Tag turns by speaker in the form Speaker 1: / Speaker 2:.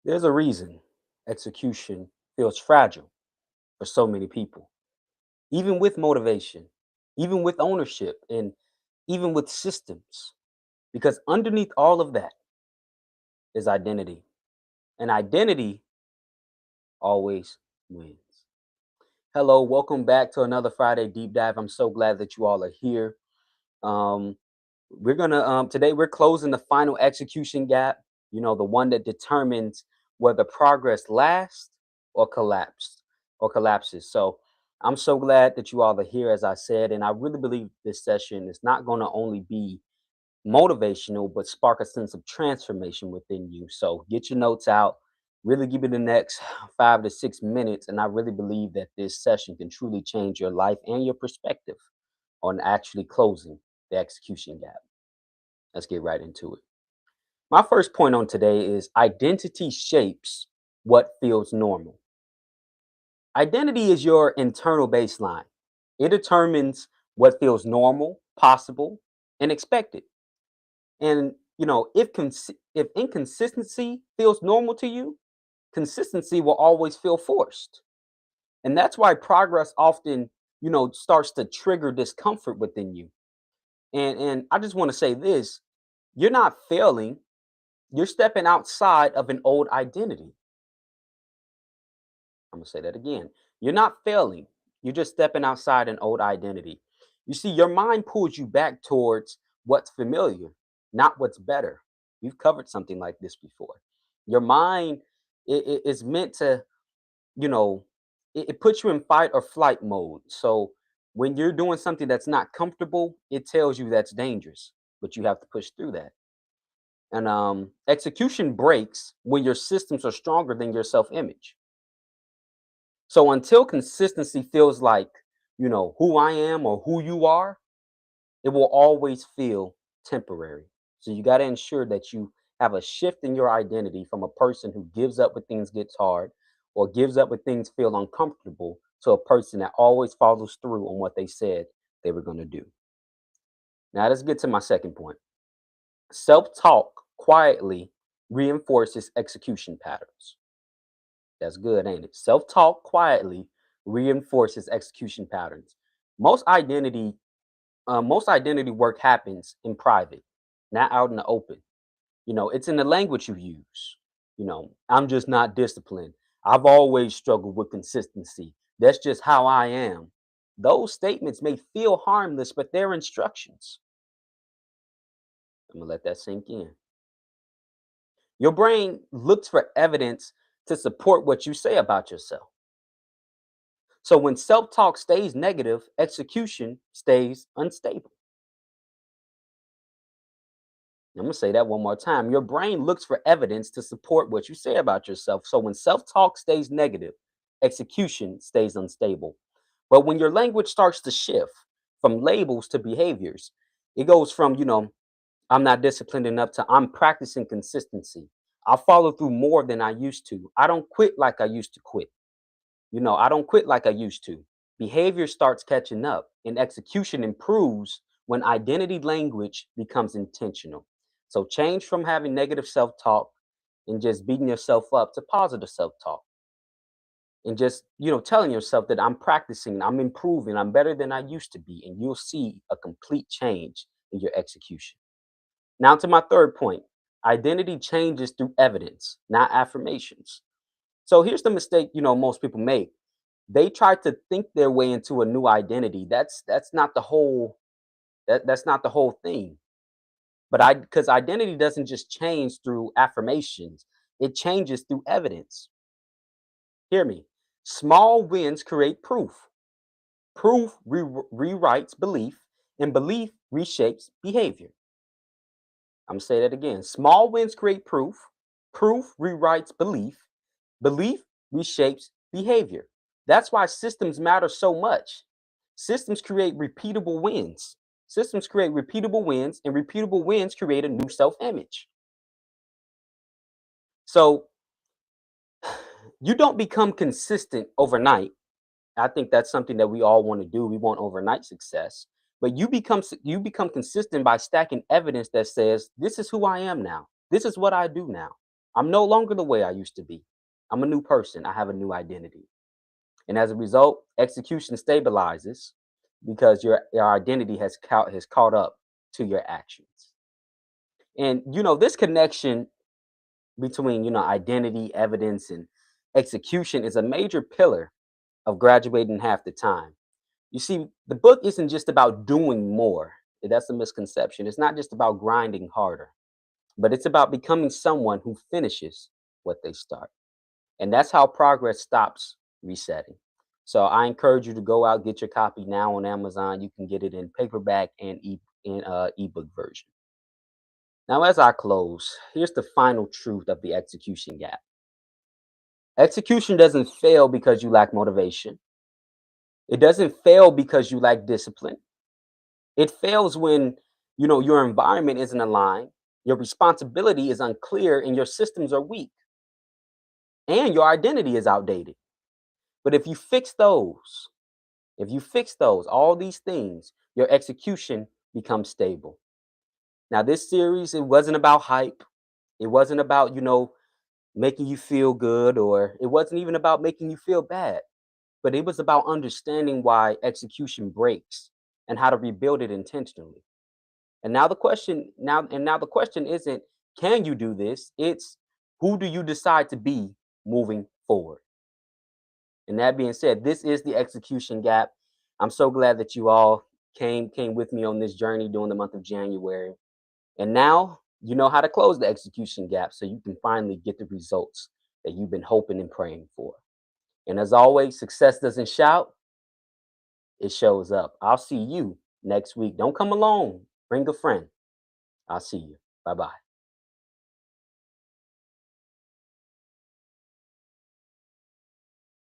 Speaker 1: There's a reason execution feels fragile for so many people, even with motivation, even with ownership, and even with systems. Because underneath all of that is identity. And identity always wins. Hello, welcome back to another Friday Deep Dive. I'm so glad that you all are here. Um, today we're closing the final execution gap, the one that determines whether progress lasts or collapses. So I'm so glad that you all are here, as I said, and I really believe this session is not going to only be motivational, but spark a sense of transformation within you. So get your notes out, really give it the next 5 to 6 minutes, and I really believe that this session can truly change your life and your perspective on actually closing the execution gap. Let's get right into it. My first point on today is identity shapes what feels normal. Identity is your internal baseline. It determines what feels normal, possible, and expected. And if inconsistency feels normal to you, consistency will always feel forced. And that's why progress often, starts to trigger discomfort within you. And I just want to say this, you're not failing, you're stepping outside of an old identity. I'm going to say that again. You're not failing, you're just stepping outside an old identity. You see, your mind pulls you back towards what's familiar, not what's better. We've covered something like this before. Your mind is meant to, you know, it puts you in fight or flight mode. So when you're doing something that's not comfortable, it tells you that's dangerous, but you have to push through that. And execution breaks when your systems are stronger than your self image. So until consistency feels like, who I am or who you are, it will always feel temporary. So you got to ensure that you have a shift in your identity from a person who gives up when things gets hard or gives up when things feel uncomfortable to a person that always follows through on what they said they were going to do. Now let's get to my second point. Self-talk quietly reinforces execution patterns. That's good, ain't it? Self-talk quietly reinforces execution patterns. Most identity most identity work happens in private, not out in the open. It's in the language you use. I'm just not disciplined. I've always struggled with consistency. That's just how I am. Those statements may feel harmless, but they're instructions. I'm gonna let that sink in. Your brain looks for evidence to support what you say about yourself. So when self talk stays negative, execution stays unstable. I'm going to say that one more time. Your brain looks for evidence to support what you say about yourself. So when self talk stays negative, execution stays unstable. But when your language starts to shift from labels to behaviors, it goes from, I'm not disciplined enough to I'm practicing consistency. I follow through more than I used to. I don't quit like I used to quit. I don't quit like I used to. Behavior starts catching up, and execution improves when identity language becomes intentional. So, change from having negative self talk and just beating yourself up to positive self talk. And just, telling yourself that I'm practicing, I'm improving, I'm better than I used to be. And you'll see a complete change in your execution. Now, to my third point, identity changes through evidence, not affirmations. So here's the mistake, most people make. They try to think their way into a new identity. That's not the whole that's not the whole thing. But I because identity doesn't just change through affirmations. It changes through evidence. Hear me. Small wins create proof. Proof rewrites belief and belief reshapes behavior. I'm going to say that again. Small wins create proof. Proof rewrites belief. Belief reshapes behavior. That's why systems matter so much. Systems create repeatable wins. Systems create repeatable wins, and repeatable wins create a new self image. So you don't become consistent overnight. I think that's something that we all want to do. We want overnight success. But you become consistent by stacking evidence that says, this is who I am now. This is what I do now. I'm no longer the way I used to be. I'm a new person. I have a new identity. And as a result, execution stabilizes because your identity has caught up to your actions. And this connection between identity, evidence, and execution is a major pillar of graduating half the time. You see, the book isn't just about doing more. That's a misconception. It's not just about grinding harder, but it's about becoming someone who finishes what they start. And that's how progress stops resetting. So I encourage you to go out, get your copy now on Amazon. You can get it in paperback and ebook version. Now, as I close, here's the final truth of the execution gap. Execution doesn't fail because you lack motivation. It doesn't fail because you lack discipline. It fails when your environment isn't aligned, your responsibility is unclear, and your systems are weak, and your identity is outdated. But if you fix those, all these things, your execution becomes stable. Now, this series, it wasn't about hype. It wasn't about, making you feel good, or it wasn't even about making you feel bad, but it was about understanding why execution breaks and how to rebuild it intentionally. And now the question isn't, can you do this? It's, who do you decide to be moving forward? And that being said, this is the execution gap. I'm so glad that you all came with me on this journey during the month of January. And now you know how to close the execution gap so you can finally get the results that you've been hoping and praying for. And as always, success doesn't shout, it shows up. I'll see you next week. Don't come alone. Bring a friend. I'll see you. Bye bye.